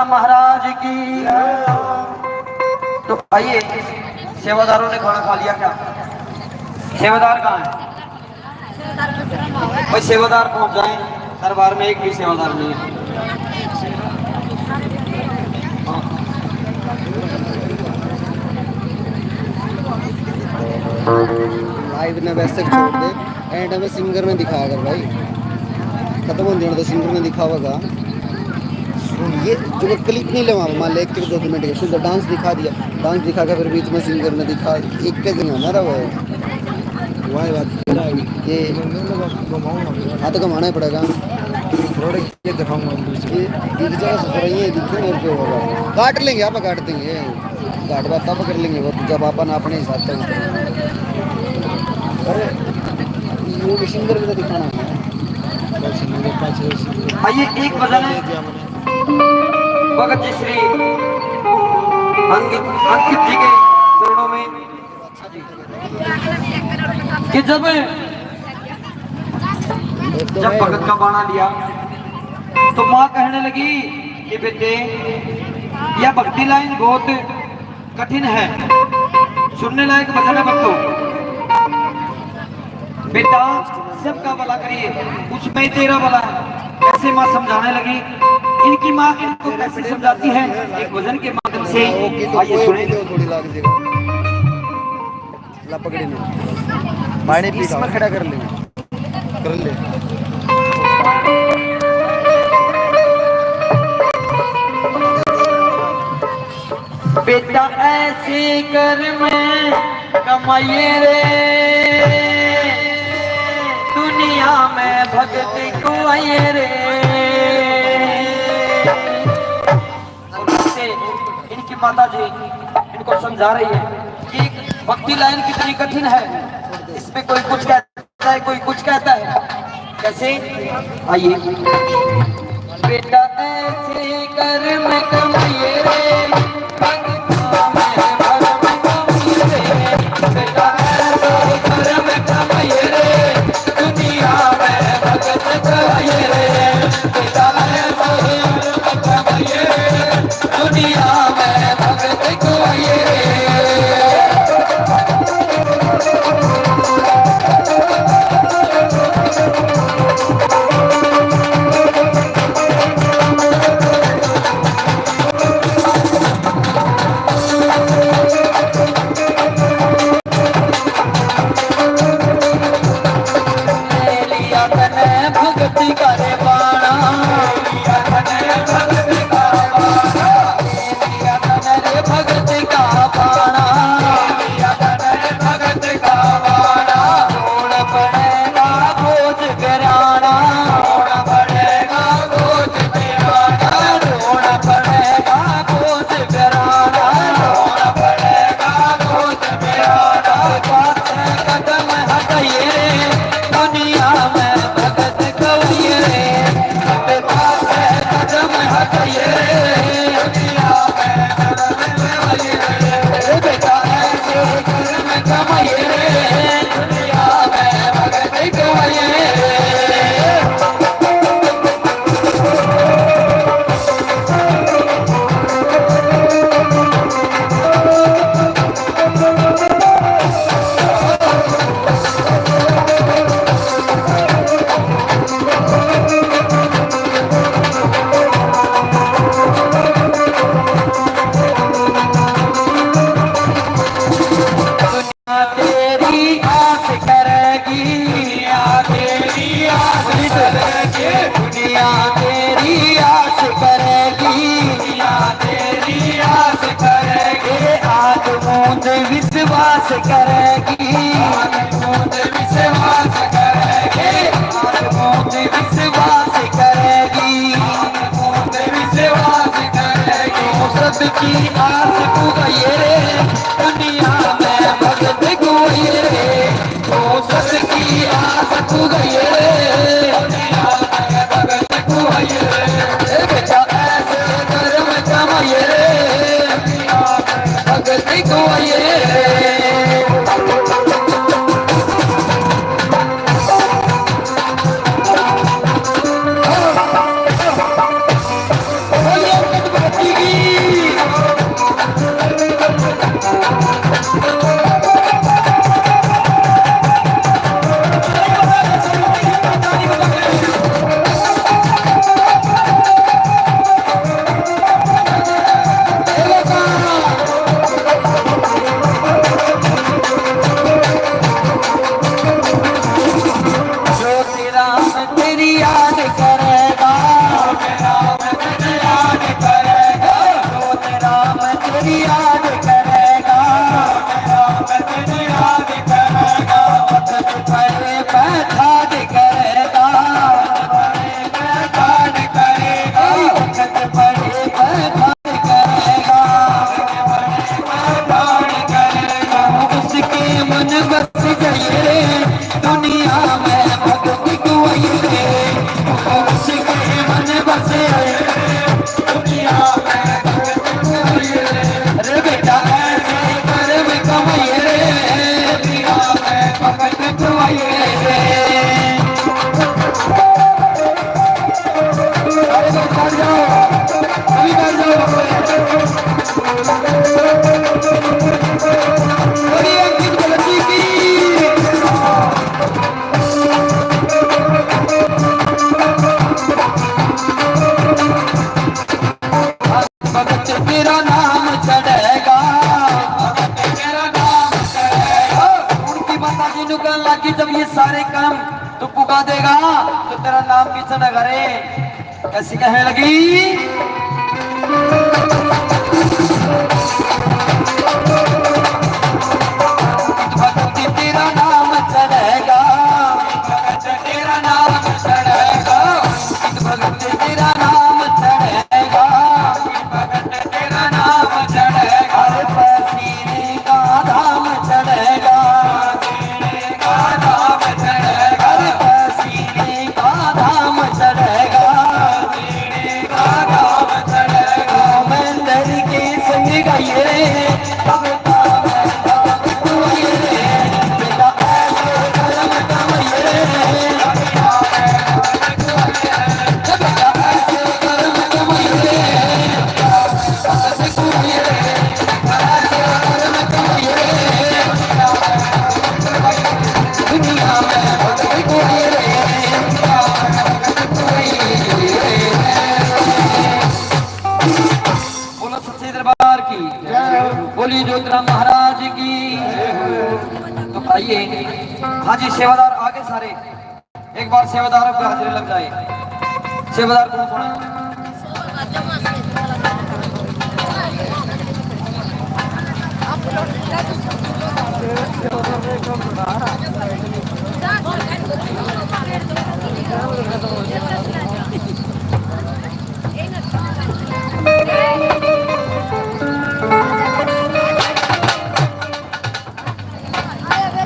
महाराज की। तो आइए, सेवादारों ने खाना खा लिया क्या? सेवादार कहाँ है भाई? सेवादार पहुंच जाए दरबार में, एक भी सेवादार नहीं है। लाइव ने वैसे छोड़ दे, एंड में सिंगर में दिखाया कर भाई, खत्म हो जाने तो सिंगर में दिखावागा। ये जो क्लिप नहीं लगा मान ले 1-2 मिनट के शुद्ध डांस दिखा दिया, डांस दिखा कर फिर बीच में सिंगर ने दिखा, एक के दिन हमारा वो वही बात ये हाँ तो कमाना ही पड़ेगा। ये दिखाऊंगा दिख जाएगा ससुराइए दिखे और जो होगा काट लेंगे, आप काट देंगे, काट बात तब कर लेंगे वो जब अपन अपने हिसाब से। अरे वो भी सिंगर भी तो दिखाना है। आइए, एक भजन है भगत जी श्री अंकित जी के चरणों में कि जब भगत का बाणा लिया तो माँ कहने लगी कि बेटे यह भक्ति लाइन बहुत कठिन है, सुनने लायक भजन है भक्तों, बेटा सबका भला करिए उसमें तेरा भला है। ऐसे माँ समझाने लगी। इनकी माँ इनको कैसे समझाती है? एक भजन के माध्यम से। आइए सुने। थोड़ी लाग देगा ला पकड़े नहीं पानी पीस में खड़ा कर ले बेटा ऐसे कर मैं कमाइए रे, दुनिया में भगत को आइए रे। इनकी माता जी इनको समझा रही है कि भक्ति लाइन कितनी कठिन है, इसमें कोई कुछ कहता है कोई कुछ कहता है। कैसे? आइए, बेटा ऐसे कर मैं कमाइए रे, भगता मैं भरम कमाइए रे, बेटा ऐसे कर मैं कमाइए रे, दुनिया में भगत कराइए रे, बेटा ऐसे कर कमाइए रे, दुनिया में भगत कराइए रे। भक्ति करे बाणा भगत का बाणा, भगत का बाणा छोड़ पड़ेगा बोझ गिराना, छोड़ पड़ेगा बोझ गिराना, छोड़ पड़ेगा बोझ गिराना, छोड़ पड़ेगा बोझ गिराना। पाँच कदम हटाइए रे, दुनिया में भगत करिए रे, पाँच कदम हटाइए रे, दुनिया में भगत करिए रे, बेटा ऐसे कदम कमाइए रे, दुनिया में भगत करिए रे। तेरी आस करेगी, तेरी आस करेगी, दुनिया तेरी आस करेगी, तेरी आस करेगी, आज मूंद विश्वास करेगी, मूंद विश्वास करेगी, मूंद विश्वास करेगी, मूंद विश्वास करेगी। सबकी आस पुगाइए रे दुनिया में भगत गुआइए रे तो सबकी आस पुगाइए रे दुनिया में भगत गुआइए रे बेटा ऐसे कर्म कमाइए रे दुनिया में भगत गुआइए रे जब ये सारे काम तू पुगा देगा तो तेरा नाम भी चढ़ेगा रे कैसी कहने लगी भक्ति तेरा नाम चढ़ेगा तेरा नाम चढ़ेगा भक्ति तेरा नाम चढ़ेगा तेरा नाम चढ़ेगा पसीने का धाम चढ़ेगा बोली ज्योतिराम महाराज की। तो आइए हाजी सेवादार आगे सारे एक बार सेवादार को हाजिरी लग जाए। सेवादार कौन कौन है?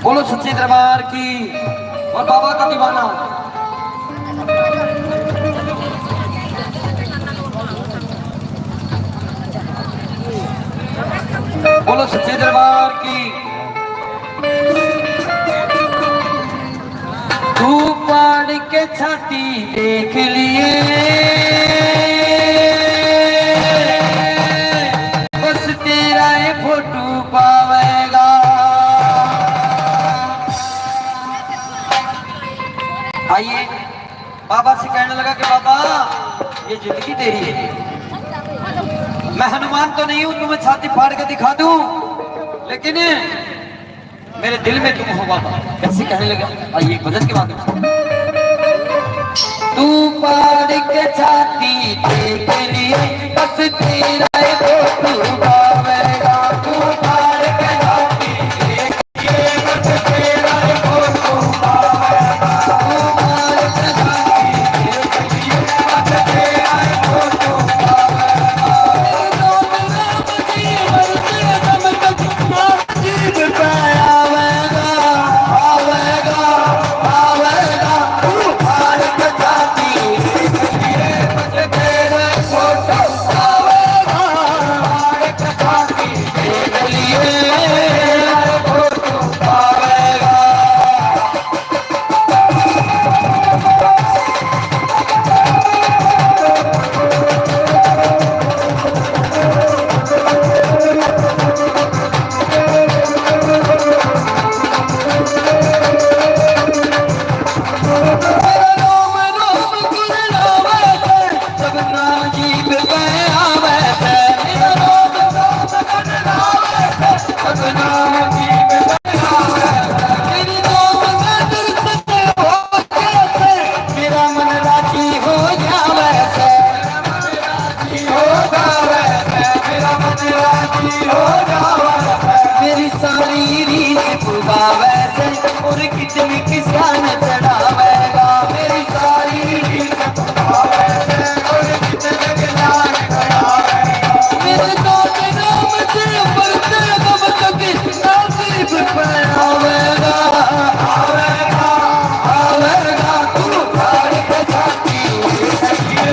बोलो सच्चे दरबार की और बाबा का दीवाना। बोलो सच्चे दरबार की। तू पाड़ के छाती देख लिए बस तेरा ये फोटो पावेगा। आइए बाबा से कहने लगा कि बाबा ये जिंदगी तेरी है, मैं हनुमान तो नहीं हूं तुम्हें छाती फाड़ के दिखा दूं, लेकिन मेरे दिल में तुम हो बाबा। कैसे कहने लगा? आइए भजन के बाद। तू फाड़ के छाती देख लिए बस तेरा फोटो पावेगा। तू फाड़ के छाती देख लिए बस तेरा फोटो पावेगा। तू फाड़ के छाती देख लिए बस तेरा फोटो पावेगा। मेरी सारी रीत पुगावे से और कितनी किसान चढ़ावेगा मेरी सारी रीत पुगावे से और कितनी किसान चढ़ावेगा मेरे दो नाम से बढ़ते कब तक नसीब पर आवेगा आवेगा आवेगा तू भाई के साथी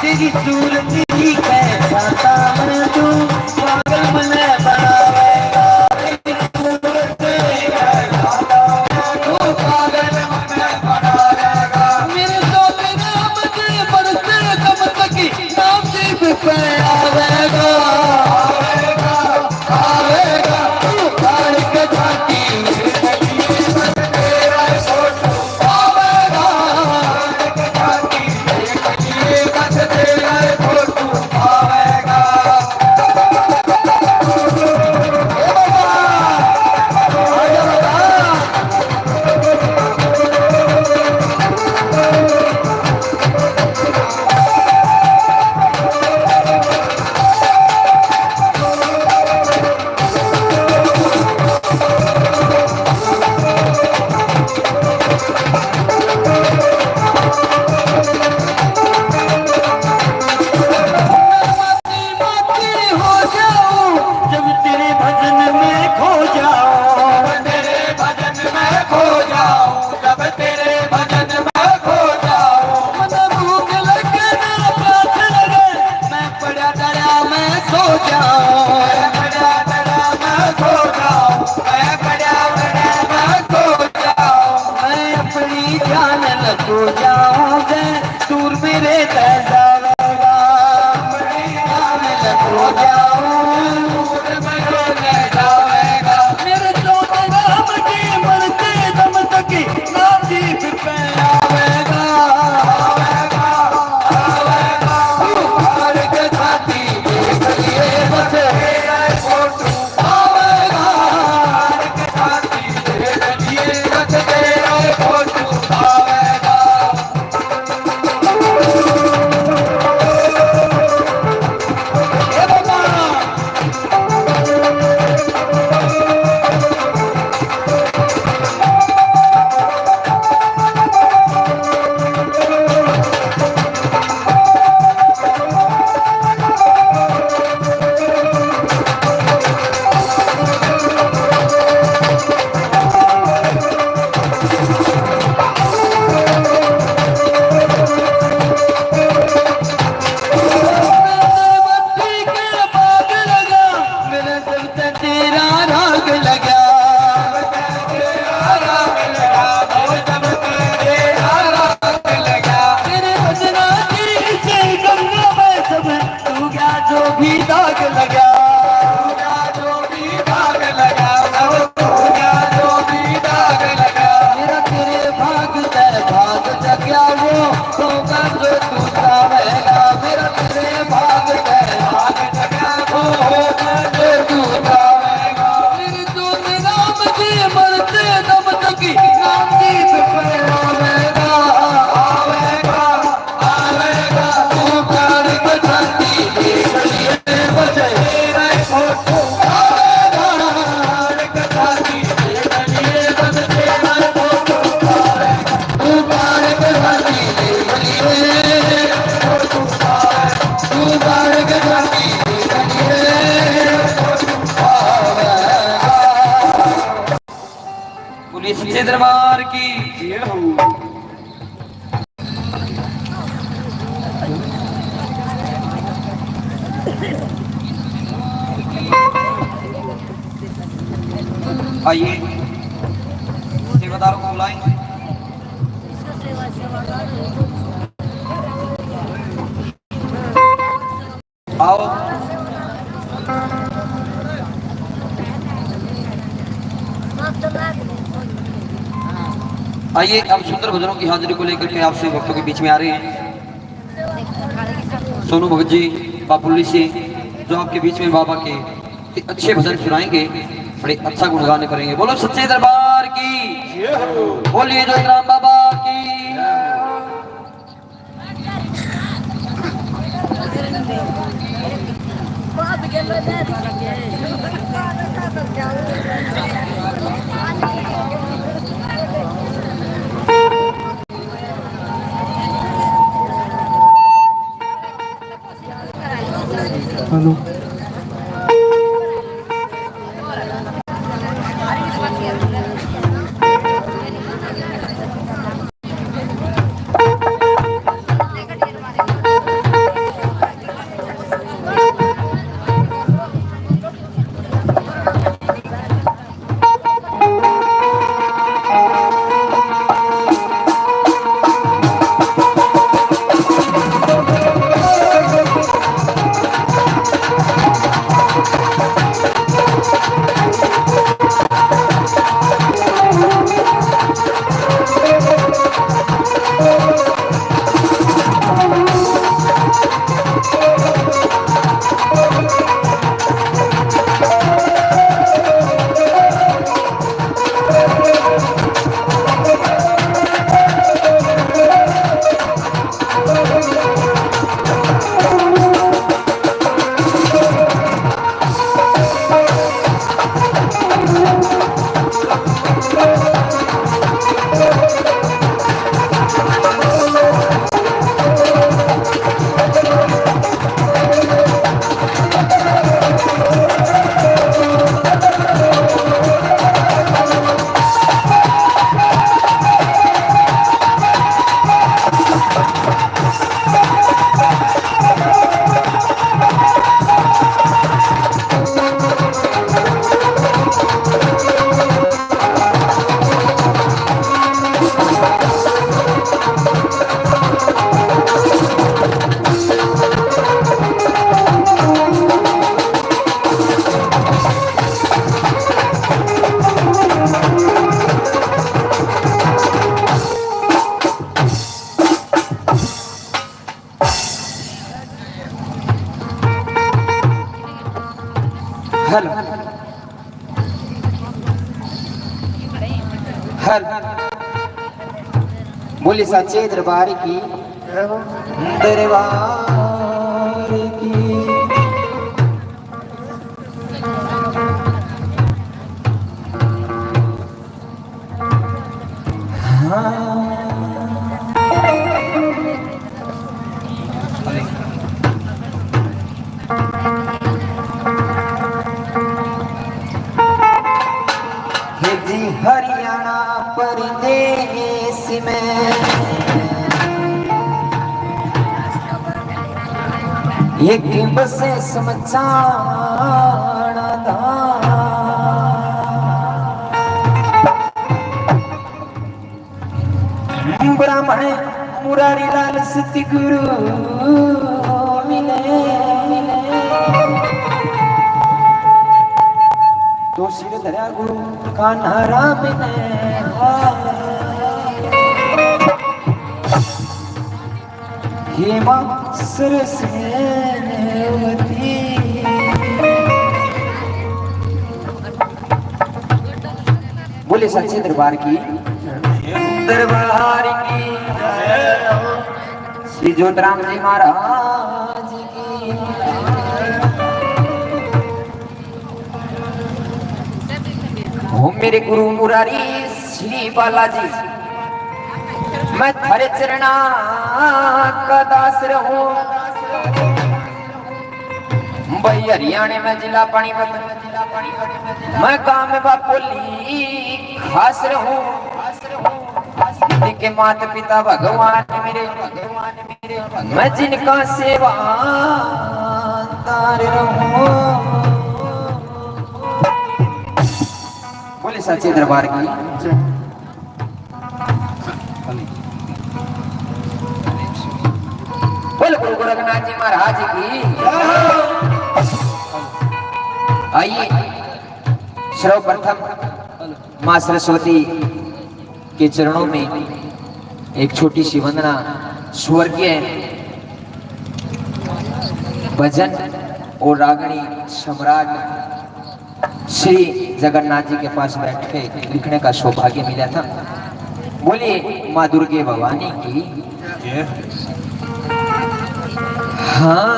तेरी सूरत ही कैसा तामन तू पागल मने बनावेगा तेरी सूरत ही कैसा तामन तू पागल मने बनावेगा मेरे दोस्त नाम से बढ़ते कब तक नसीब पे आवेगा आवेगा आवेगा तू भाई के साथी तेरा फोटो आवेगा के साथी तेरा फोटो आवेगा को जाओगे दूर मेरे जावेगा को जाओ दूर मेरे जावेगा मेरे दोस्त राम के मरते दम तक नसीब पे आवेगा आवेगा आवेगा तुम्हारे के साथी देख लिए बस तेरा फोटो आवेगा तुम्हारे के साथी देख लिए बस तेरा फोटो आवेगा बोलिए सच्चे दरबार की जय हो। आइए सेवादारों को बुलाएं। आओ आइए अब सुंदर भजनों की हाजिरी को लेकर के आपसे भक्तों के बीच में आ रहे हैं सोनू भगत जी बापुल्ली से, जो आपके बीच में बाबा के अच्छे भजन सुनाएंगे, बड़े अच्छा गुणगान करेंगे। बोलो सच्चे दरबार की, बोलिए जोगराम बाबा की। हेलो हेलो हेलो बोले सच्चे दरबार की, दरबार की। हरियाणा परदेश में एक बसे समझाना था, ब्राह्मण मुरारी लाल सती गुरु मिले तो सिर धरा गुरु का नारा मिले। हेमा सरस्वती बोले सच्चे दरबार की, दरबार की श्री ज्योतिराम जी महाराज की। हो मेरे गुरु मुरारी श्री बालाजी, मैं थारे चरणा का दास रहूं। भाई हरियाणा में जिला पानीपत, मैं गांव में बापोली खास रहूं के माता पिता भगवान मेरे मैं जिनका सेवा तार रहूं। बोले सच्चे दरबार की बोल गुरु गोरखनाथ जी महाराज की। आइए सर्वप्रथम मां सरस्वती के चरणों में एक छोटी सी वंदना स्वर्गीय भजन और रागणी सम्राट श्री जगन्नाथ जी के पास बैठ के लिखने का सौभाग्य मिला था। बोलिए माँ दुर्गे भवानी की। हाँ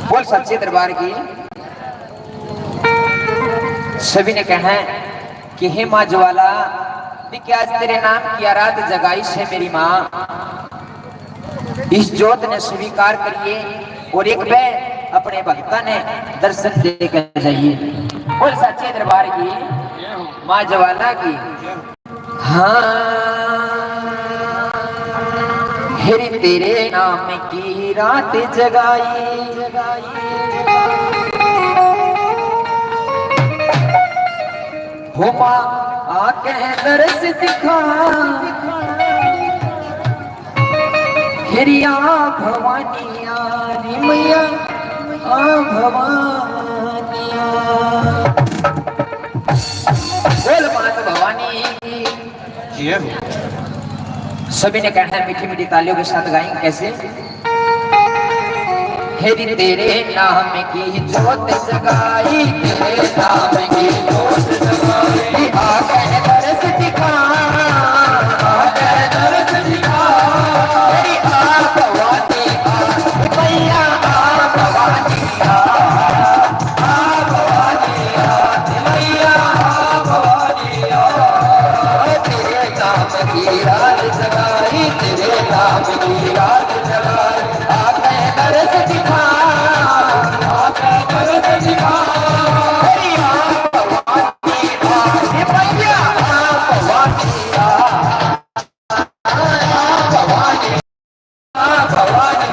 बोल सच्चे दरबार की। सभी ने कहा कि हे माँ ज्वाला कि आज तेरे नाम की आराध जगाई से मेरी माँ इस जोत ने स्वीकार करिए और एक बार अपने भक्ता ने दर्शन देकर जाइए। बोल सच्चे दरबार की माँ ज्वाला की। हाँ हेरी तेरे नाम की रात जगाई हो माँ आके दर्श दिखा हिरिया भवानिया रे मैया आ भवानिया। बोल माता भवानी की। सभी ने कहना है मीठी मीठी तालियों के साथ गाएंगे कैसे। हेरी तेरे नाम की जोत जगाई तेरे नाम की जोत जगाई आके दर्श दिखा आके दर्श दिखा तेरी आ भवानी आ मैया आ भवानी आ भवानी आ मैया आ भवानी आ तेरे नाम की रात जगाई तेरे नाम की रात जगाई आके दर्श दिखा आके दर्श दिखा तेरी आ भवानी आ मैया आ भवानी आ भवानी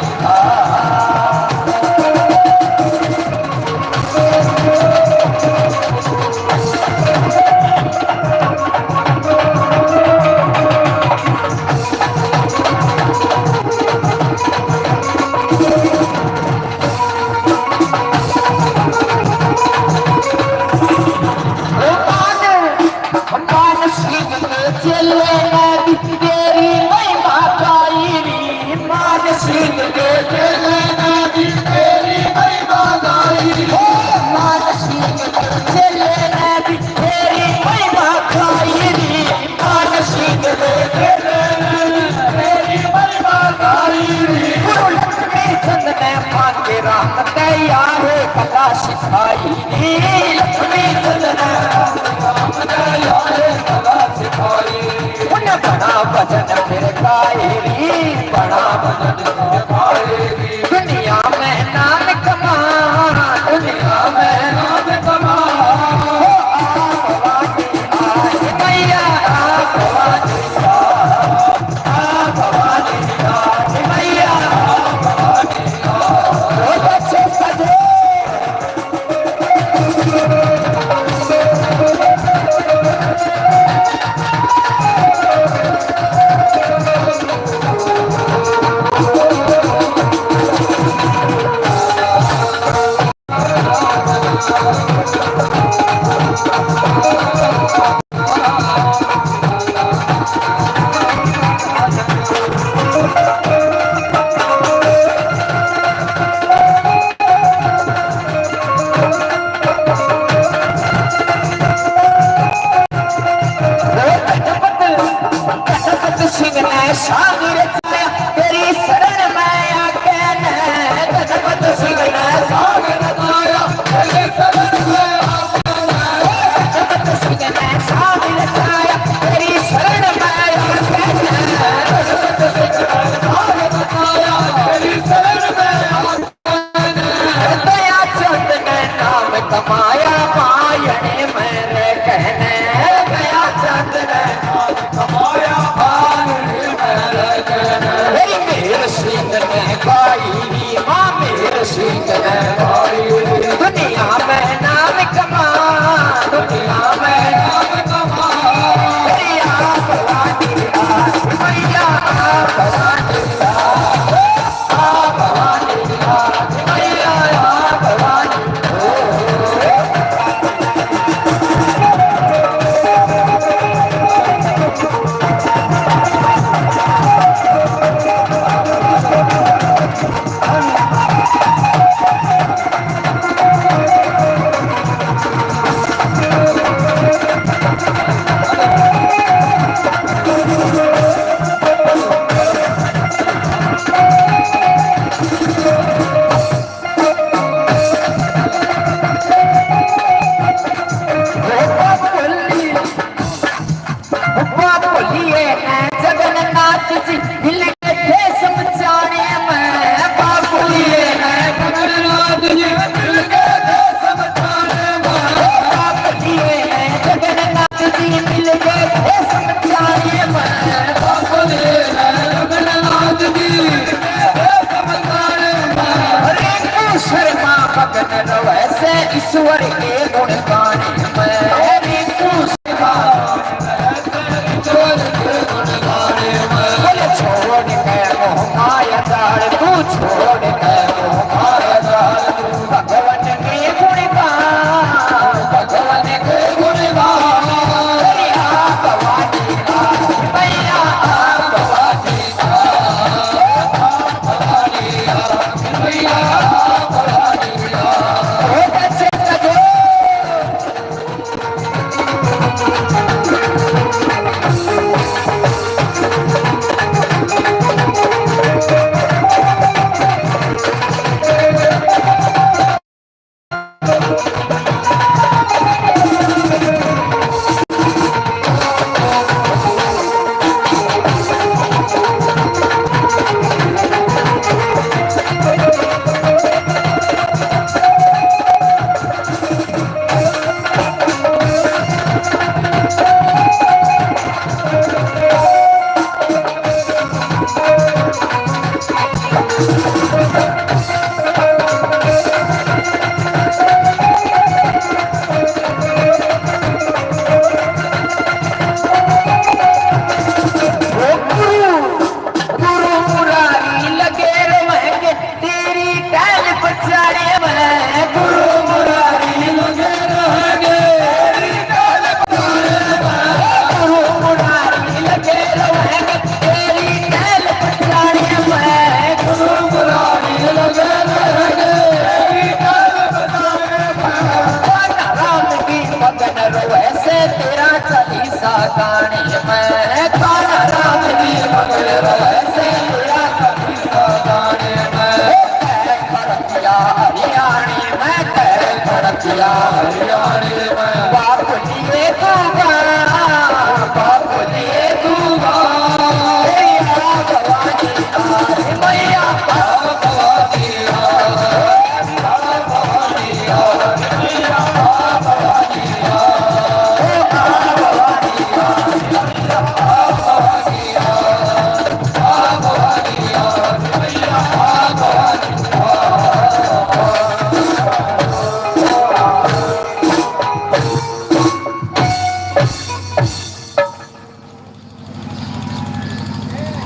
कला सिखाई लक्ष्मी कला सिखाई उन्हें बड़ा भजन फिर गाएगी बड़ा भजन फिर गाएगी दुनिया में नाम कमा दुनिया में नाम कमा मैया भवानी मैया बहुत अच्छे सजे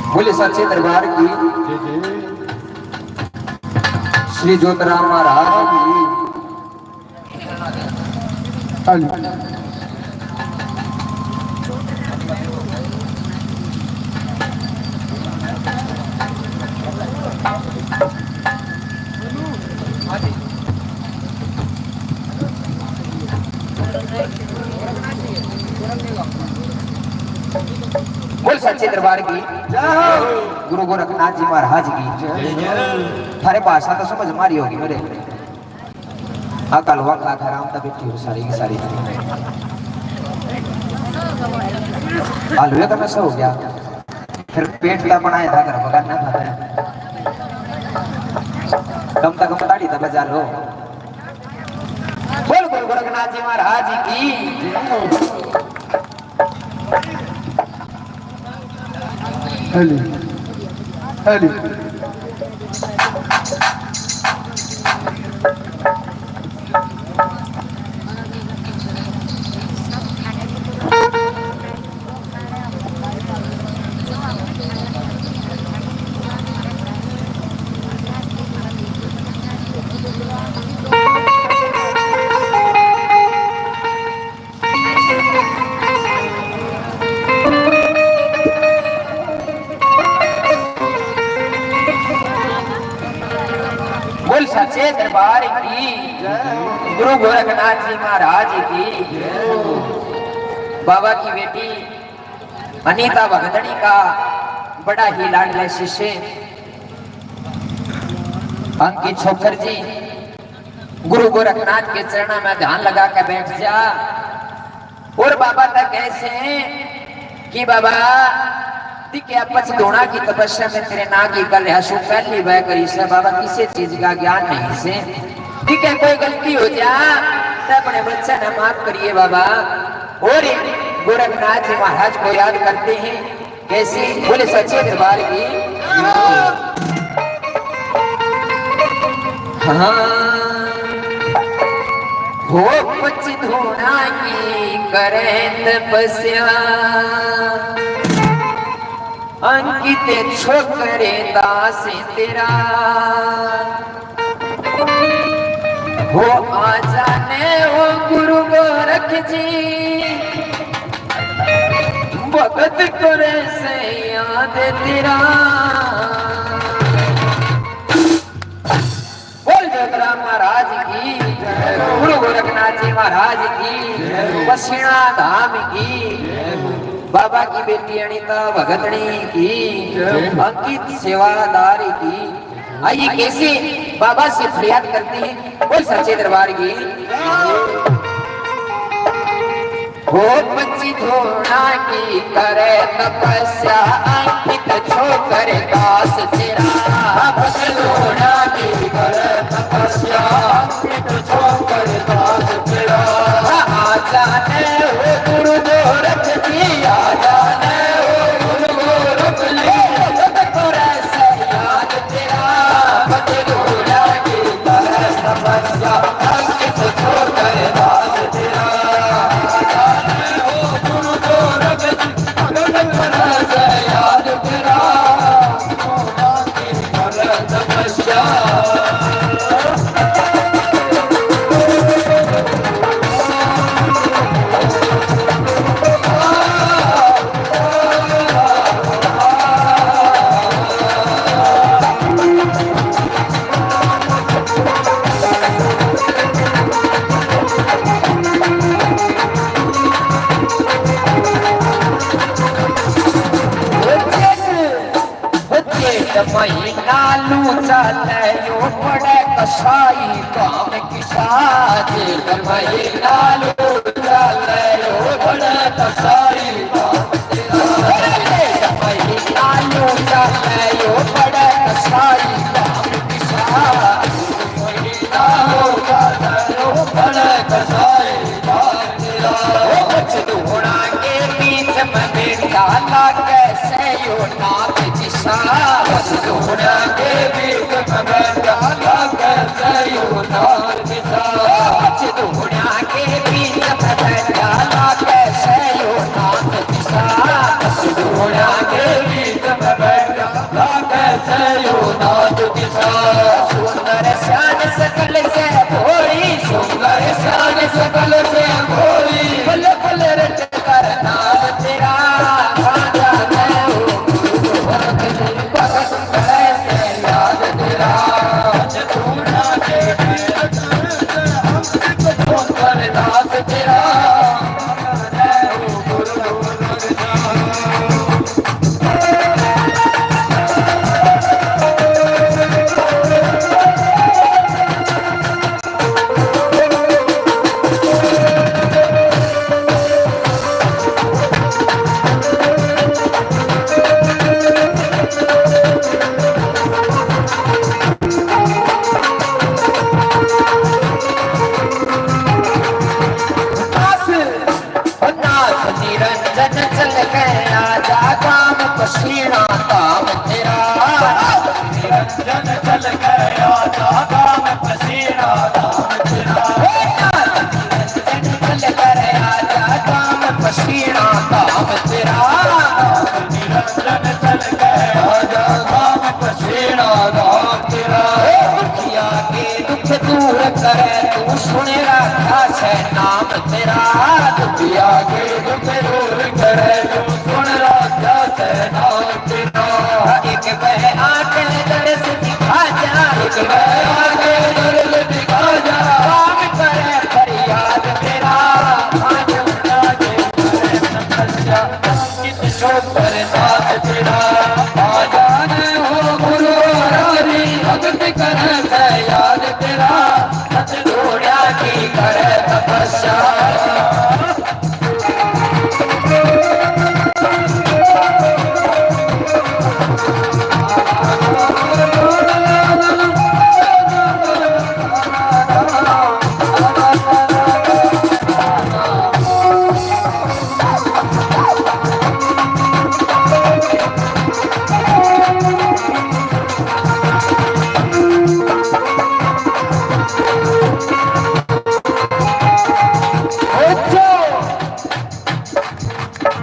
बोले सच्चे दरबार की श्री ज्योतिराम महाराज की बोल सच्चे दरबार की गुरु गोरखनाथ जी महाराज की थारे भाषा तो समझ मारी होगी मेरे अकल वक आराम तक बैठी हो सारी की सारी आलू का नशा हो गया फिर पेट का बनाया था घर पकाना था कम तक कम दाढ़ी तक बजा लो बोल गुरु गोरखनाथ जी महाराज की हेलो हेलो बोल सच्चे दरबार की गुरु गोरखनाथ जी महाराज की बाबा की बेटी अनीता भगतड़ी का बड़ा ही लाडला शिष्य अंकित छोकर जी गुरु गोरखनाथ के चरणों में ध्यान लगा कर बैठ जा और बाबा तक ऐसे कि बाबा क्या पचदोना की तपस्या में तेरे ना की कर रहा सु पहली बार करी से बाबा किसी चीज का ज्ञान नहीं से ठीक है कोई गलती हो जा तो अपने बच्चे ने माफ करिए बाबा और गोरखनाथ जी महाराज को याद करते हैं कैसी बोले सच्चे दरबार की हाँ हो पचदोना की करे तपस्या अंकित छोकरे दास तेरा हो आ जाने हो गुरु गोरख जी भगत करे से याद तेरा बोल ज्योतिराम महाराज की गुरु गोरखनाथ जी महाराज की पसीना धाम की बाबा की बेटी अनीता भगतनी की अंकित सेवादार की आइए कैसे बाबा से फरियाद करते हैं बोल सच्चे दरबार की हो बच्ची धोना की करे तपस्या अंकित छोकर दास तेरा धोना की करे तपस्या अंकित छोकर दास तेरा आ जाने हो गुरु गोरख जी आ जाने हो गुरु गोरख जी करे से याद तेरा धोना की करे तपस्या अंकित छोकर दास तेरा याद तेरा तपस्या महीना लूचा यो बड़े कसाई काम की साज महीना लूचा यो बड़े कसाई महीना लूचा यो बड़े कसाई काम की साज महीना लूचा यो बड़े कसाई धोना के बीच में बेटा ला कैसे यो नाथ जिसा धोना के बीच में बेटा ला कैसे यो नाथ जिसा धोना के बीच में बेटा ला कैसे यो नाथ जिसा धोना के बीच में धाम तेरा निरंजन चल गया जागा में पसीना धाम तेरा निरंजन चल गया जागा में पसीना धाम तेरा निरंजन चल गया जागा में पसीना धाम तेरा दुखिया के दुख दूर करे तू सुनेगा खास है नाम तेरा दुखिया के दुख दूर करे तू सुन राजा से नाम तेरा एक बह आके दर्श दिखा जा एक बह आके दर्श दिखा जा काम करे फरियाद तेरा आज उठाके करे तपस्या कित शोकर नाथ तेरा आ जाने हो गुरु हरारी भगत करे याद तेरा सच ढूंढा की करे तपस्या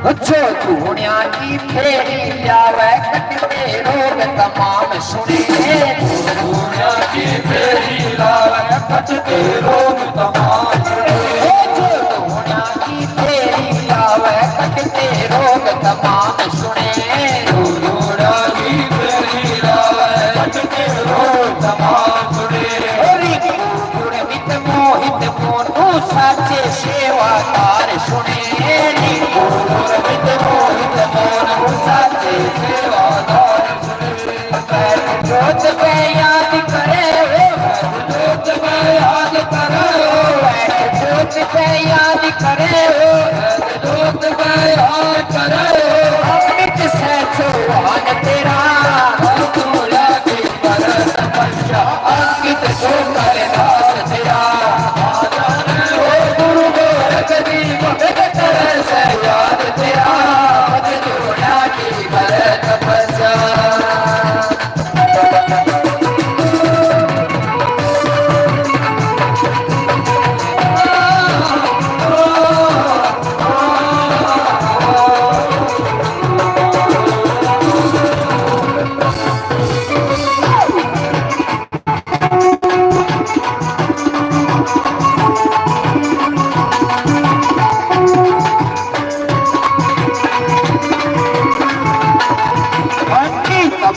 अच्छो धूणिया की फेरी लावे कटते रोग तमाम सुने दुनिया की फेरी लावे कटते रोग तमाम अच्छो धूणिया की फेरी लावे कटते रोग तमाम सुने दुनिया की फेरी लावे कटते रोग तमाम सुने गुणमित मोहित मोनू साचे सेवादार सुने गुरमित मोहित मोन साचे सेवादार सुने जोत पे याद करे जोत में याद करो जोत पे याद करे जोत में याद करो अमृत से चौहान तेरा दुनिया की कर तपस्या अंकित जो करे दास तेरा आ जाने हो गुरु गोरख दी भगत करे से याद तेरा दुनिया की कर तपस्या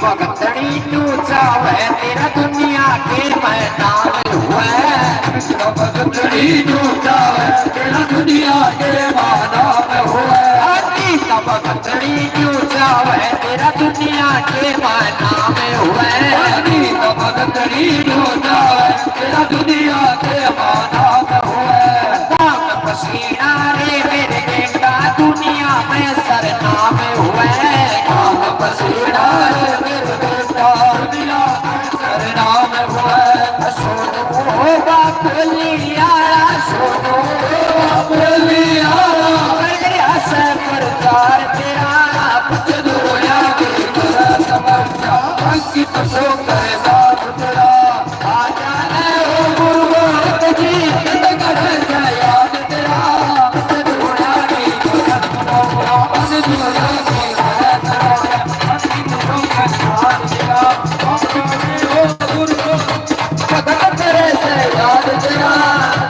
भगतड़ी तू चावे तेरा दुनिया के मैं नाम हुआ भगतड़ी झूठा है तेरा दुनिया के माना में हुआ भगतड़ी तू चावे तेरा दुनिया के मैं नाम हुआ भगतड़ी झूठा है तेरा दुनिया के माना में हुआ पसीना रे मेरे बेटा दुनिया में सरनाम हुआ पसीना है मेरे बेटा दुनिया में सरनाम हुआ सोनू होगा कोलियारा सोनू बोलिया से प्रचार तेरा दुनिया की कर तपस्या अंकित जो करे दास तेरा आ जाने हो गुरु गोरख जी भगत करे याद तेरा दुनिया की कर तपस्या दुनिया की कर तपस्या अंकित जो करे दास तेरा हो गुरु भगत करे से याद तेरा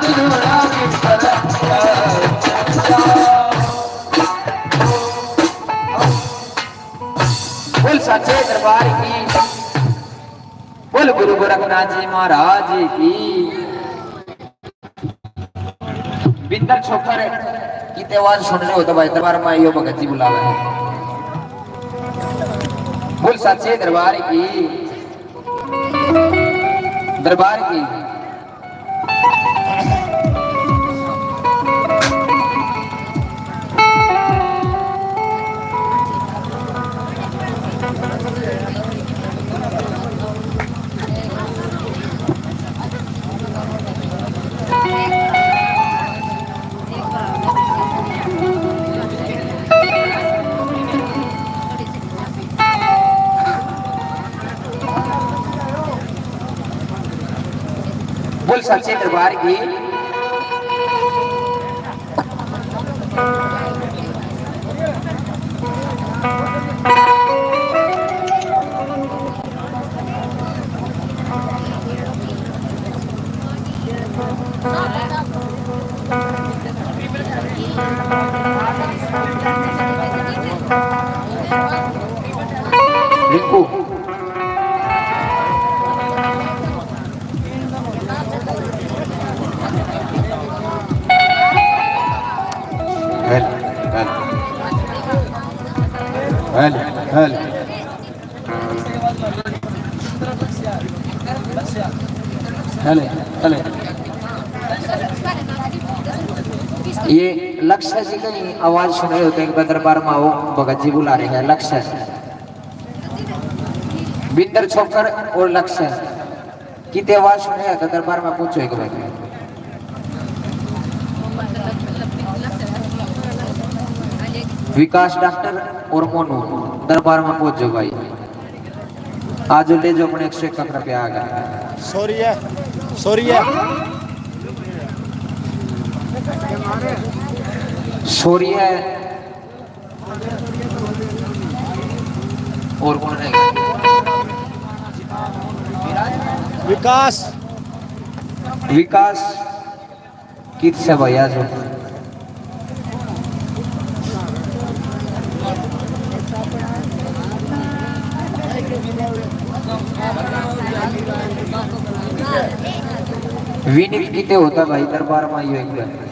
दुनिया की कर तपस्या बोल सच्चे दरबार की बोल गुरु गोरखनाथ जी महाराज की बिंदर छोकर की आवाज सुन रहे हो तो भाई दरबार में यो भगत जी बुलावे हैं बोल सच्चे दरबार की बोल सच्चे दरबार की। Rinku hello hello hello hello hello ये लक्ष्य जी का ही आवाज सुन रहे होते हैं दरबार में आओ भगत जी बुला रहे हैं लक्ष्य बिंदर छोकर और लक्ष्य की आवाज सुन रहे हैं दरबार में पूछो एक बार विकास डॉक्टर और मोनू दरबार में पहुंच जाओ भाई आज ले जो अपने 151 रुपया आ गया सोरिया और कौन है विकास कित से भैया जो विनित किते होता भाई दरबार में आइयो एक बार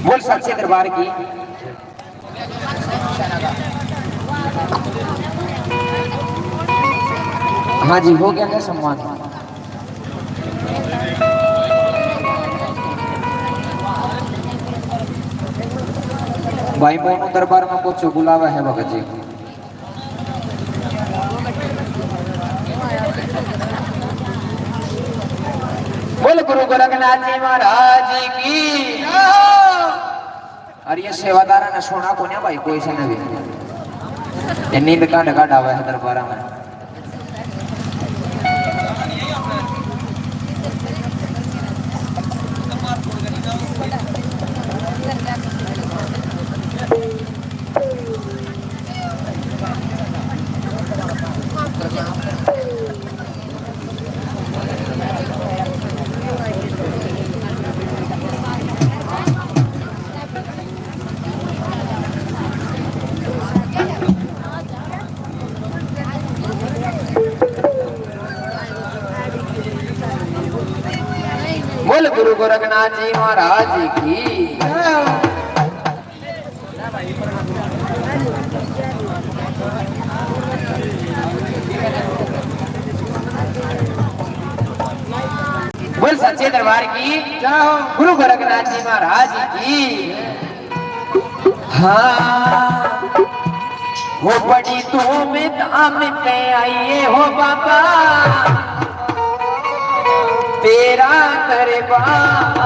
बोल सच्चे दरबार की। हाँ जी हो गया क्या सम्मान भाई मोनू दरबार में पहुंचो बुलावा है भगत जी बोल गुरु गोरखनाथ जी महाराज की अरे ये सेवादारा ने सोना को भाई कोई से नहीं ये नींद का ढका ढावा है दरबारा में गोरखनाथ जी महाराज की। बोल सच्चे दरबार की, गुरु गोरखनाथ जी महाराज की। हाँ हो बड़ी धूम धाम ते आइए हो बाबा तेरा दरबार।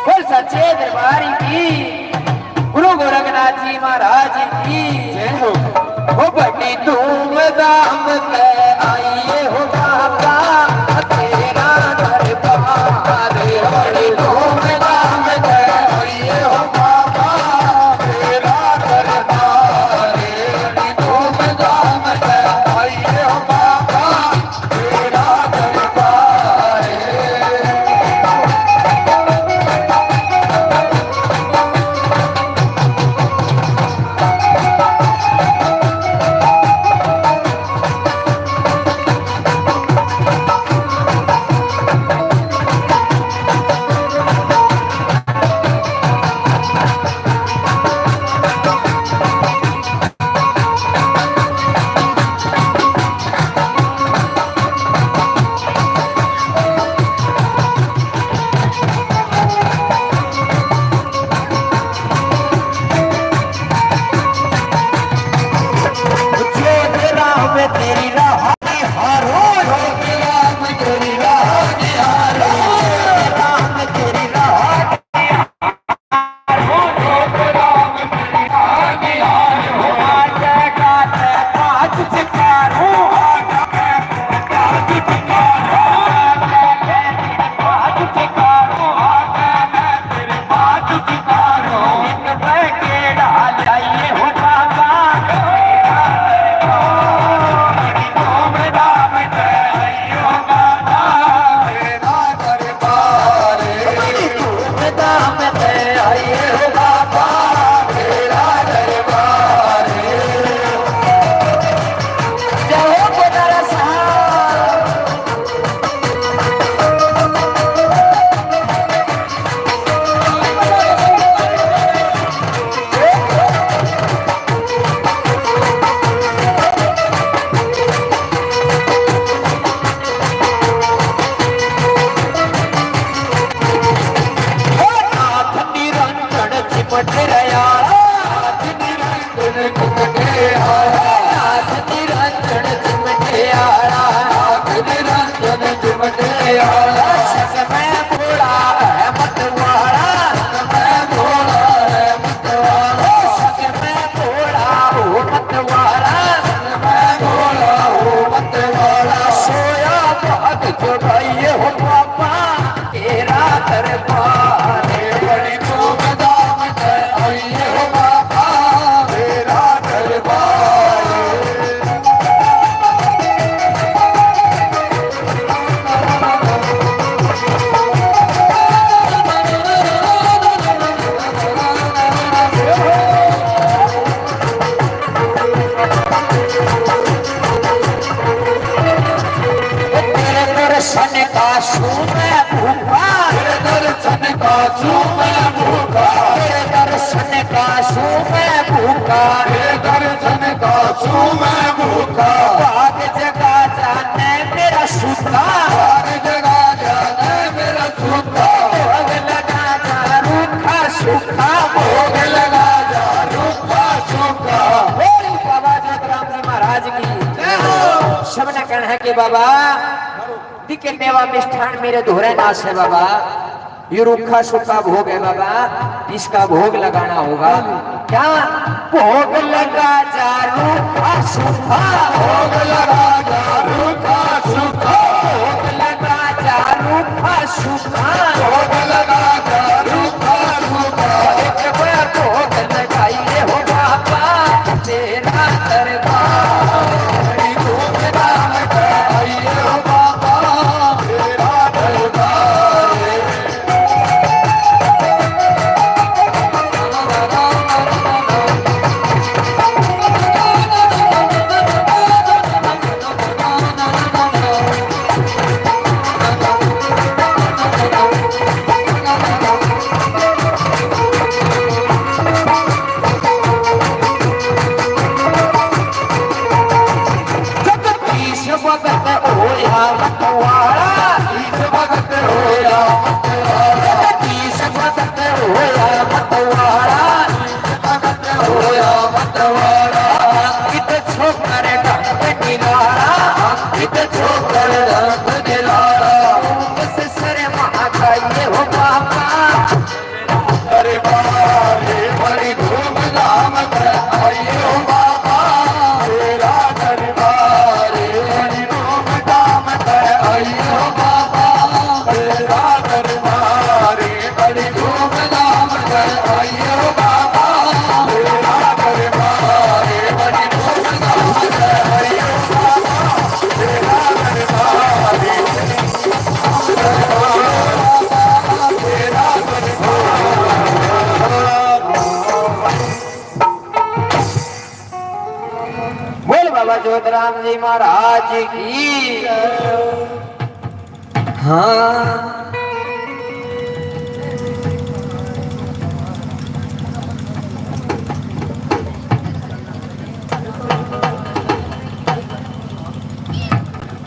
बोल सच्चे दरबार की, गुरु गोरखनाथ जी महाराज की। हो बड़ी धूम धाम ते आइए हो बाबा तेरा दरबार। बड़ी धूम धाम ते आइए हो बाबा तेरा दरबार। बड़ी धूम धाम ते आइए हो बाबा तेरा दरबार। सबने कहना है कि बाबा दिखे मेवा मिष्ठान मेरे दोहरे नाश है बाबा। ये रूखा सूखा भोग है बाबा, इसका भोग लगाना होगा। क्या भोग लगा जा रूखा सूखा, भोग लगा जा रूखा सूखा, भोग लगा जा रूखा सूखा, भोग लगा जा रूखा सूखा। भोग लगाइए हो बाबा तेरा दरबार। वाला अंकित छोकर ढंग निराला अंकित छोकर रंग दिलारा बस सर महाकाये हो बाबा दरबारे बड़ी धूमधाम से आइयो बाबा तेरा दरबारे बड़ी धूमधाम से आइयो बाबा तेरा दरबारे बड़ी धूमधाम से आइयो बाबा तेरा दरबारे बड़ी धूमधाम से आइयो बाबा तेरा दरबारे तेरा बोल बाबा जोतराम जी महाराज की हाँ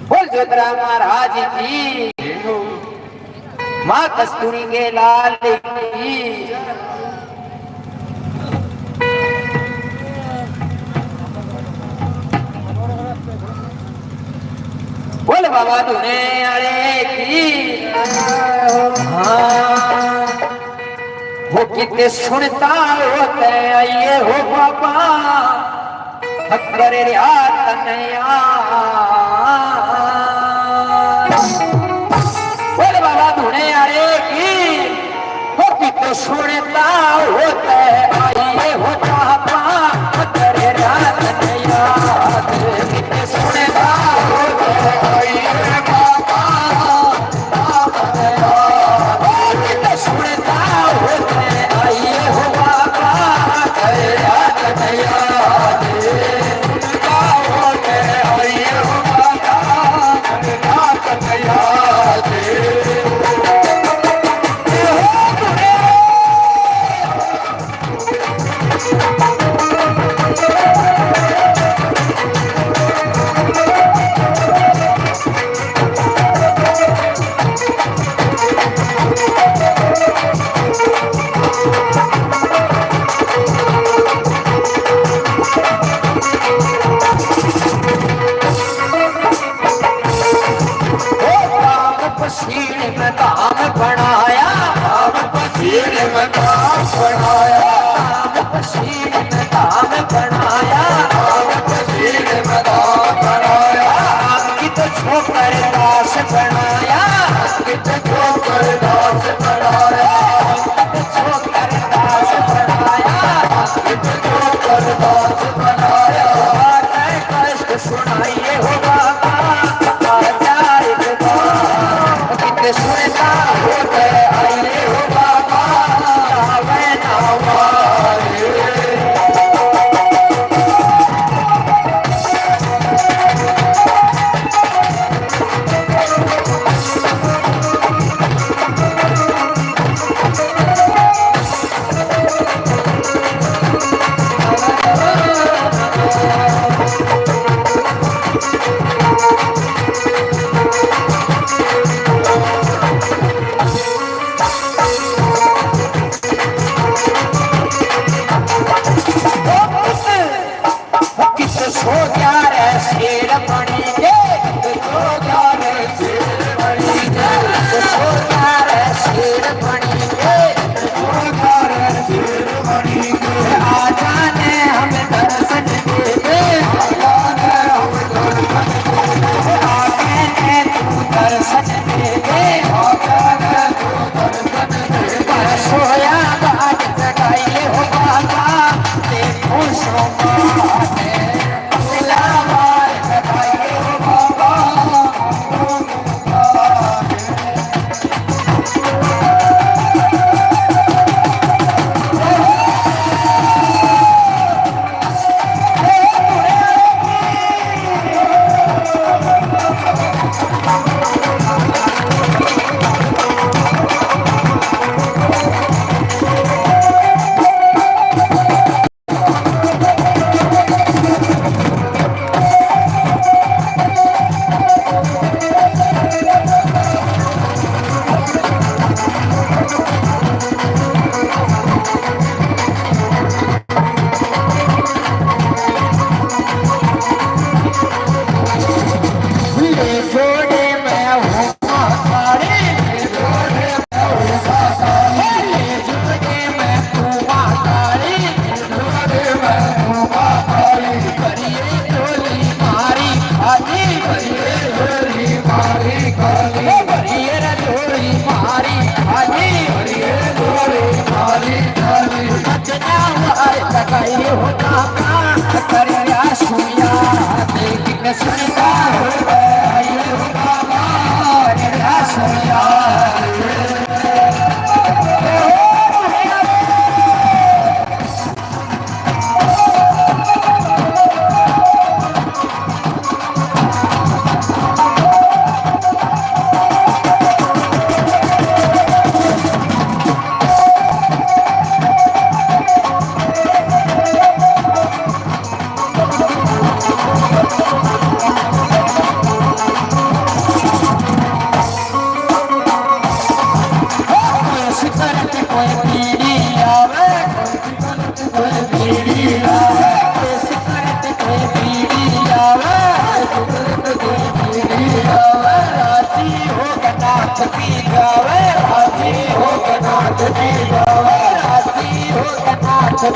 बोल जोतराम महाराज की माँ कस्तूरी के लाल की बोल बाबा धुने अरे की हाँ हो कितने सुनता होते आइए हो बाबा करे तनया बोल बाबा धुने अरे की हो कितने सुनता होते आइए हो बाबा करे तनया कितने सुनता होते आइए बाबा कितने सुनता होते आइए हो बाबा तेरा कन्हैया होते आइए बाबा तेरा कन्हैया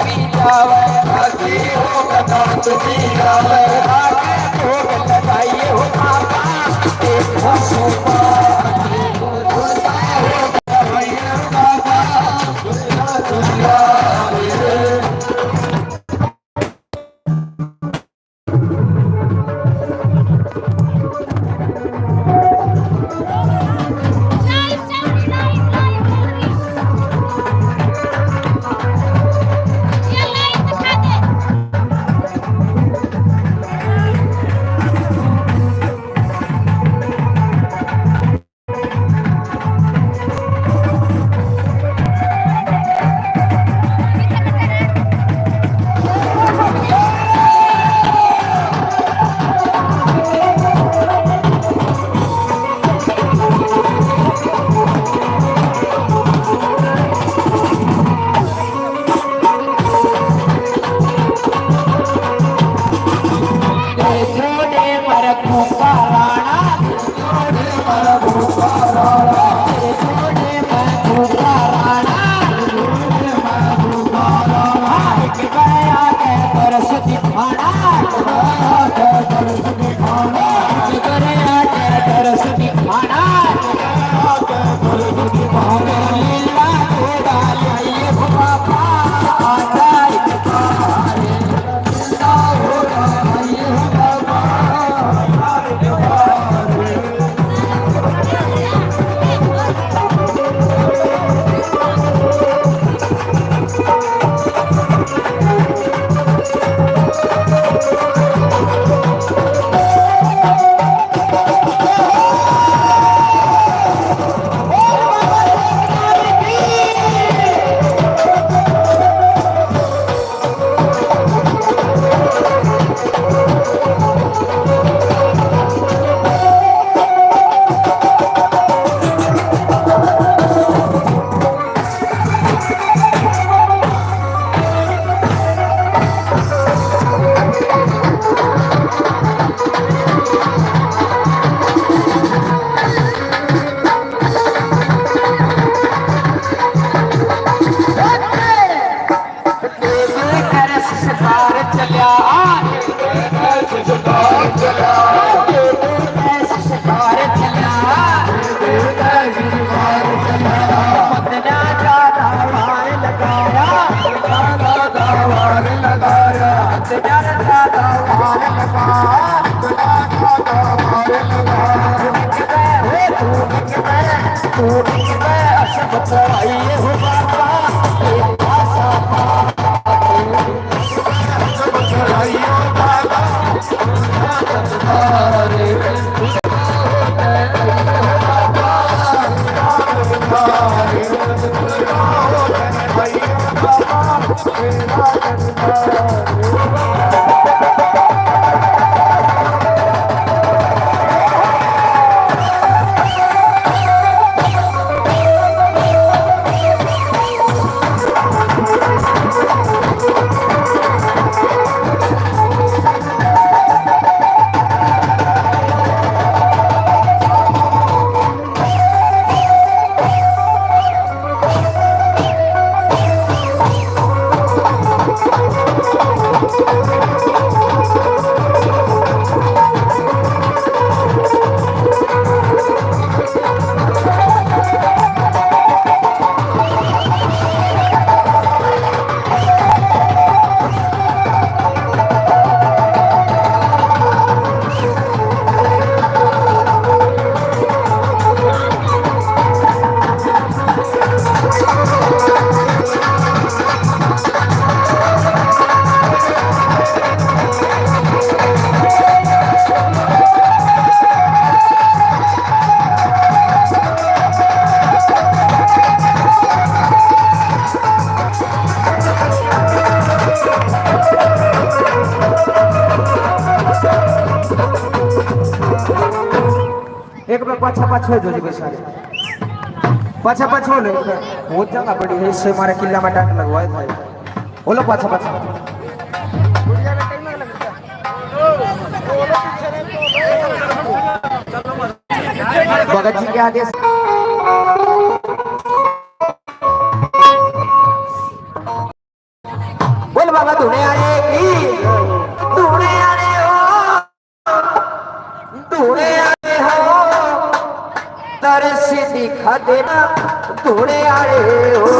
पी जावे आगे हो गदा तुझी आवे आगे भोग लगाइए हो बाबा एक हंसो एक में पाछा पाछो जो जी बेचारे पाछा पाछो ले वो जगह बड़ी है इससे हमारे किला में डांट लगवाए था बोलो पाछा पाछा भगत जी के आदेश बोल बाबा धुने आने की धुने आने हो धुने आने हो तरस दिखा देना धुने आने हो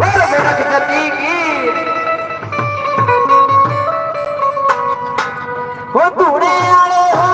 बोल बेरख जती की हो धुने आने हो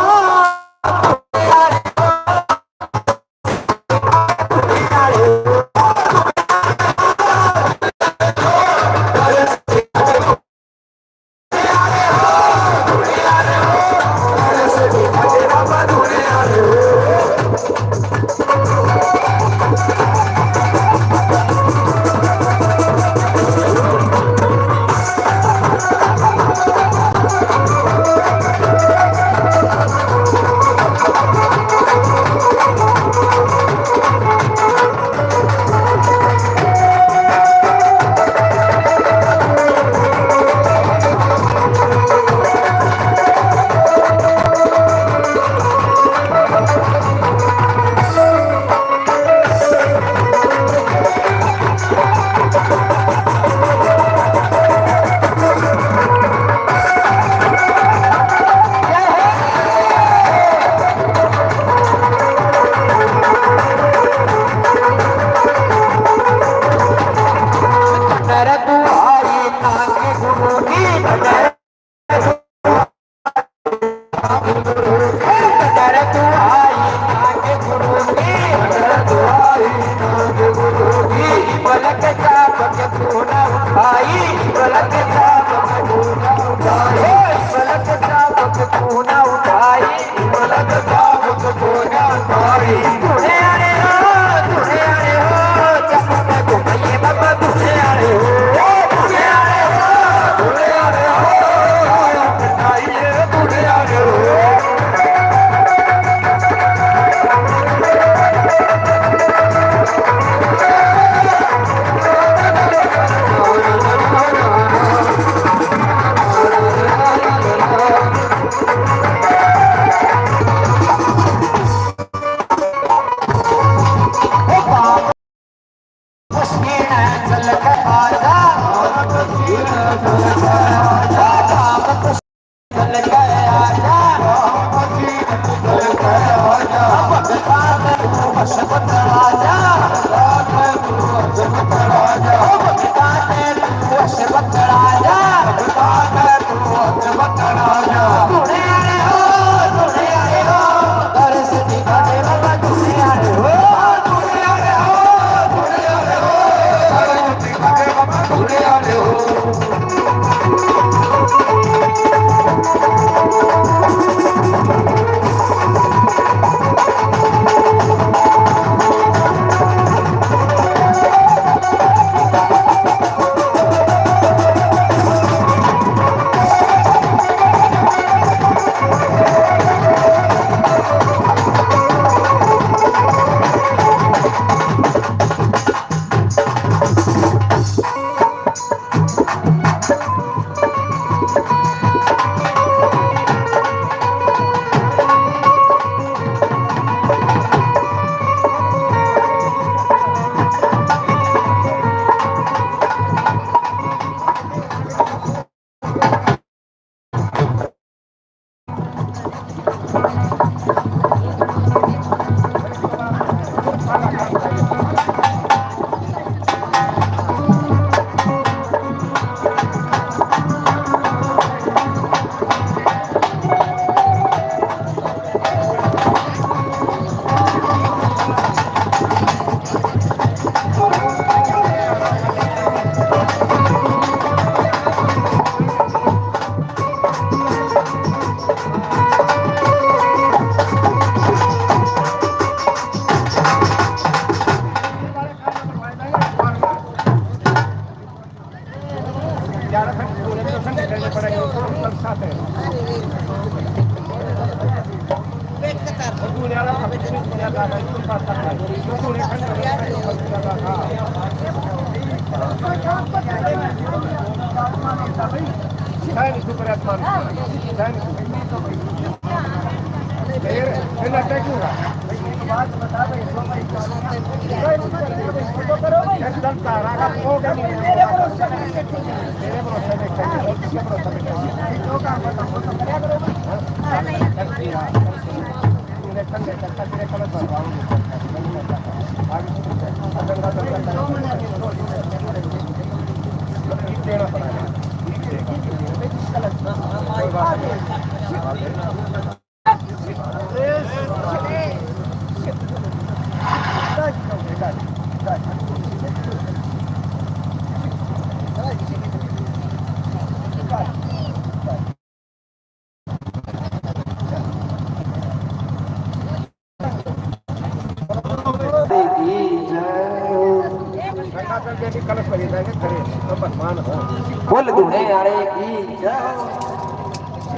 बोल दूने अरे की जय हो।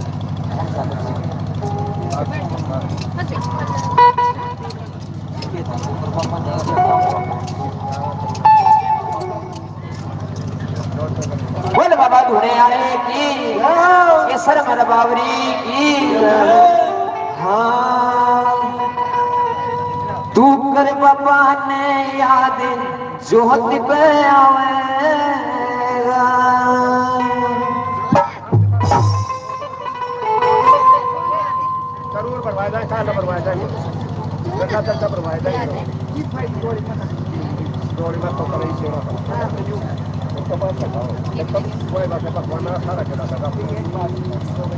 बोल बाबा धुने आने की ये सरमन बावरी की हाँ तू कर बाबा ने याद जोत पे आवेगा जरूर बनवाया जाए कहाँ ना बनवाया जाए चलता चलता बनवाया जाए जोड़ी में तो करें सेवा तो बात बताओ एकदम कोई बात है भगवान ने सारा चला था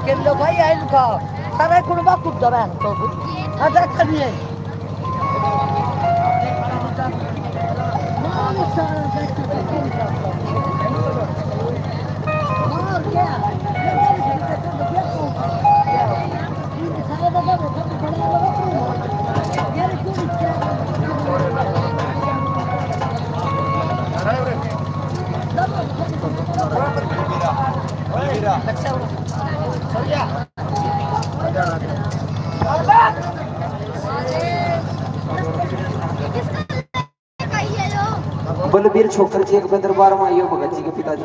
Quello vai a il go, sarai con una cuccia vento, adesso vieni. Balbir Chhokar जी एक दरबार में आइयो भगत जी के पिताजी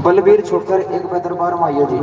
बलबीर छोकर एक दरबार में आइयो जी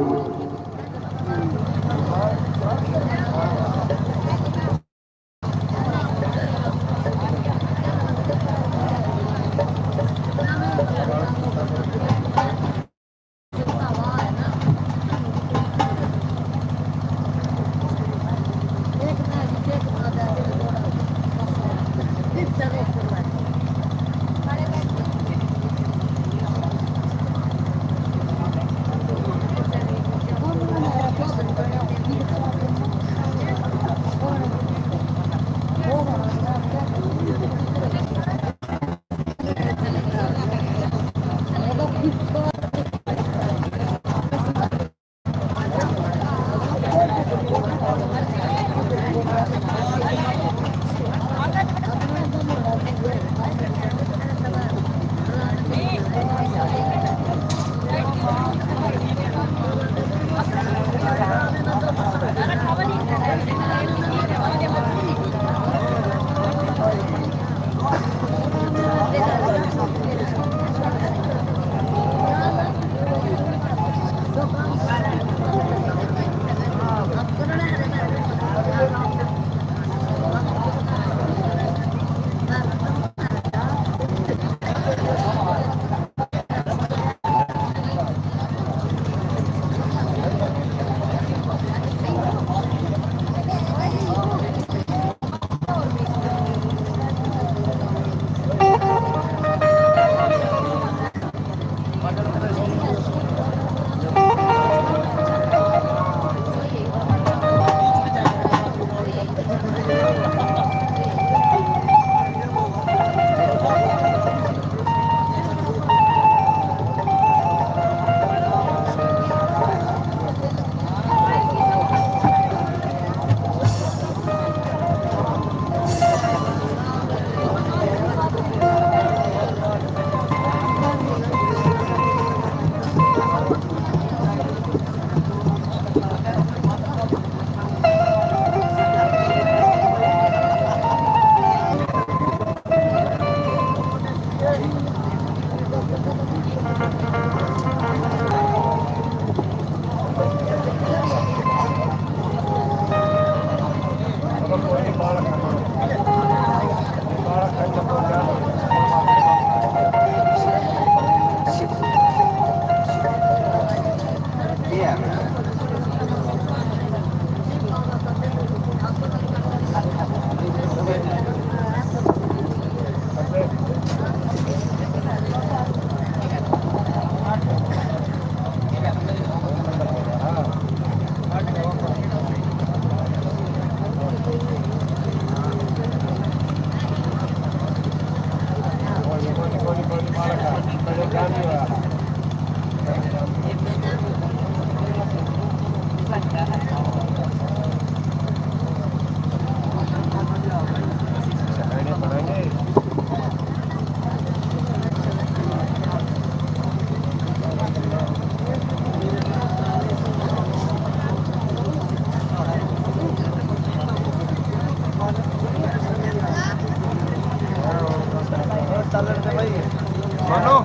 मानो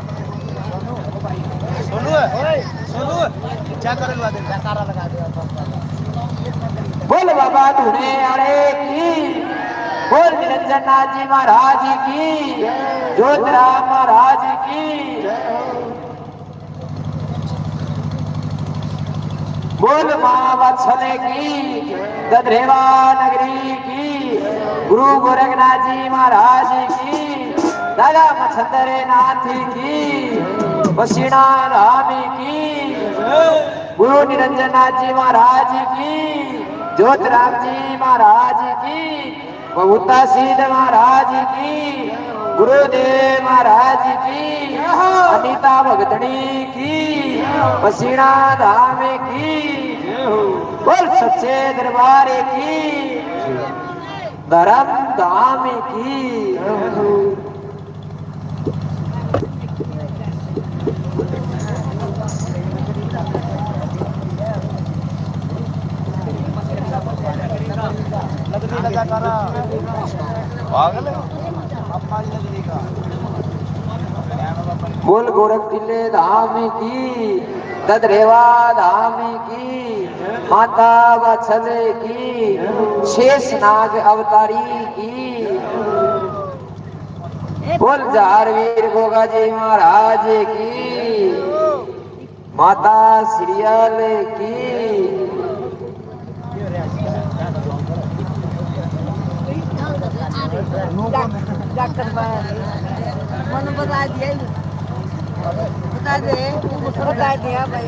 बोल बाबा धुने आड़े की, बोल निरंजन नाथ जी महाराज की, ज्योतिराम महाराज की, बोल माँ वत्सले की, दधरेवा नगरी की, गुरु गोरखनाथ जी महाराज की, दादा मच्छंदर नाथ की, वसीणा रामी की, गुरु निरंजन नाथ जी महाराज की, ज्योतिराम जी महाराज की, बहुता सिद्ध महाराज की, गुरुदेव महाराज की, अनीता भगतनी की, वसीणा धाम की, बोल सच्चे दरबार की, धर्म धाम की। बोल गोरख टिल्ले धाम की, ददरेवा धाम की, माता वत्सले की, शेषनाग अवतारी की, बोल जारवीर गोगा जी महाराज की, माता श्रीयल की। डॉक्टर मन बता दिया, बता दे बता दिया भाई।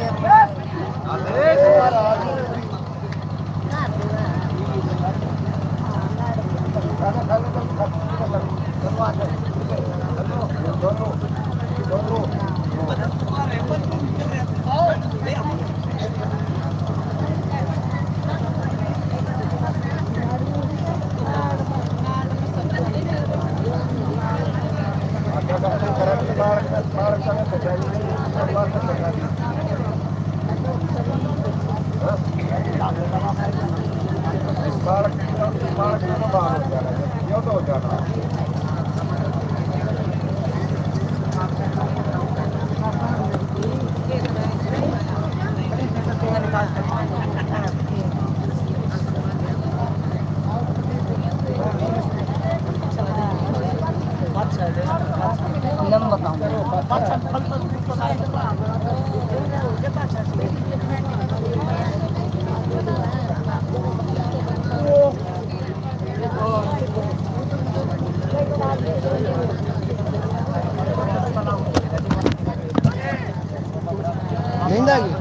नींद आ गई।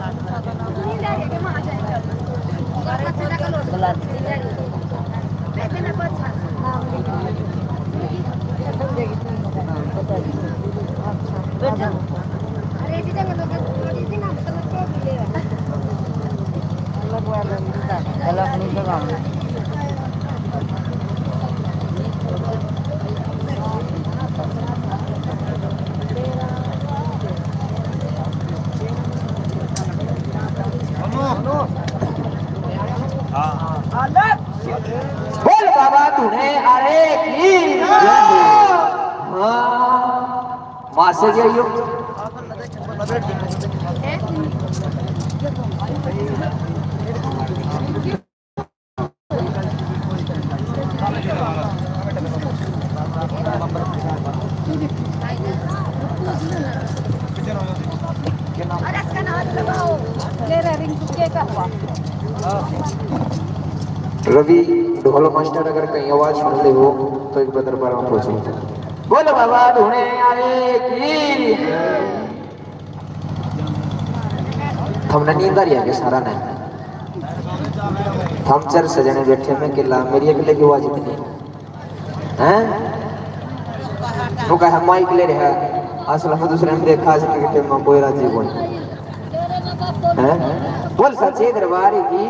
बोल बाबा धुने आड़े की, हाँ माँ से जाइयो। रवि ढोल मास्टर अगर कहीं आवाज सुन ले हो तो एक बदर पर हम पहुंचे। बोल बाबा धुने आड़े की, हमने नींद आ रही है सारा नहीं, हम चर सजने बैठे में किला मेरी अकेले की आवाज इतनी हैं, वो कहा माइक ले रहा असल में दूसरे ने देखा कि मैं कोई राजी बोल हैं, बोल सच्चे दरबार की।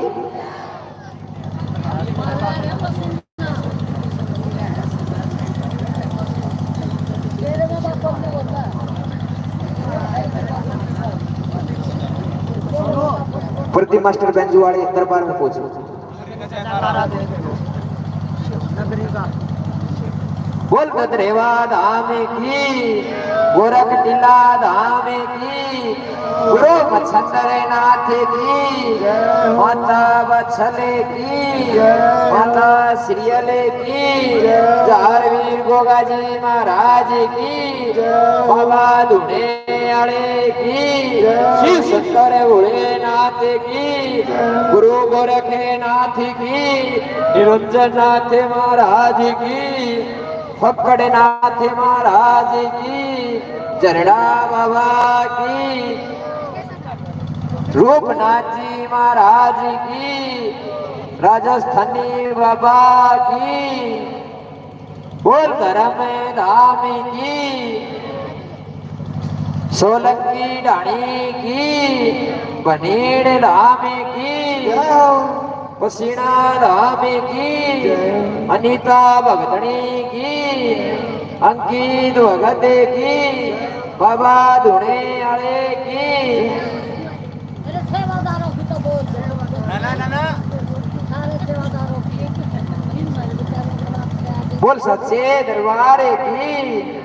प्रति मास्टर बेंजू वाले दरबार में पहुंचे। बोल ददरेवा धाम की, गोरख टीला धाम की, गुरु मच्छंदर नाथ की, माता बछले की, माता श्रीअले की, जारवीर गोगाजी महाराज की, बाबा धुने आले की, शिव शंकर भोलेनाथ की, गुरु गोरखनाथ की, निरंजन नाथ महाराज की, फक्कड़नाथ महाराज की, जरड़ा बाबा की, रूपनाथ जी महाराज की, राजस्थानी बाबा की, बोल धर्म धाम की, सोलंकी ढाणी की, बनेड़ धाम की, पसीना धाम की, अनीता भगतनी की, अंकित भगत की, बाबा धुने आले की। मेरे सेवादारों की तो बोल सारे सेवादारों की बोल सच्चे दरबार की।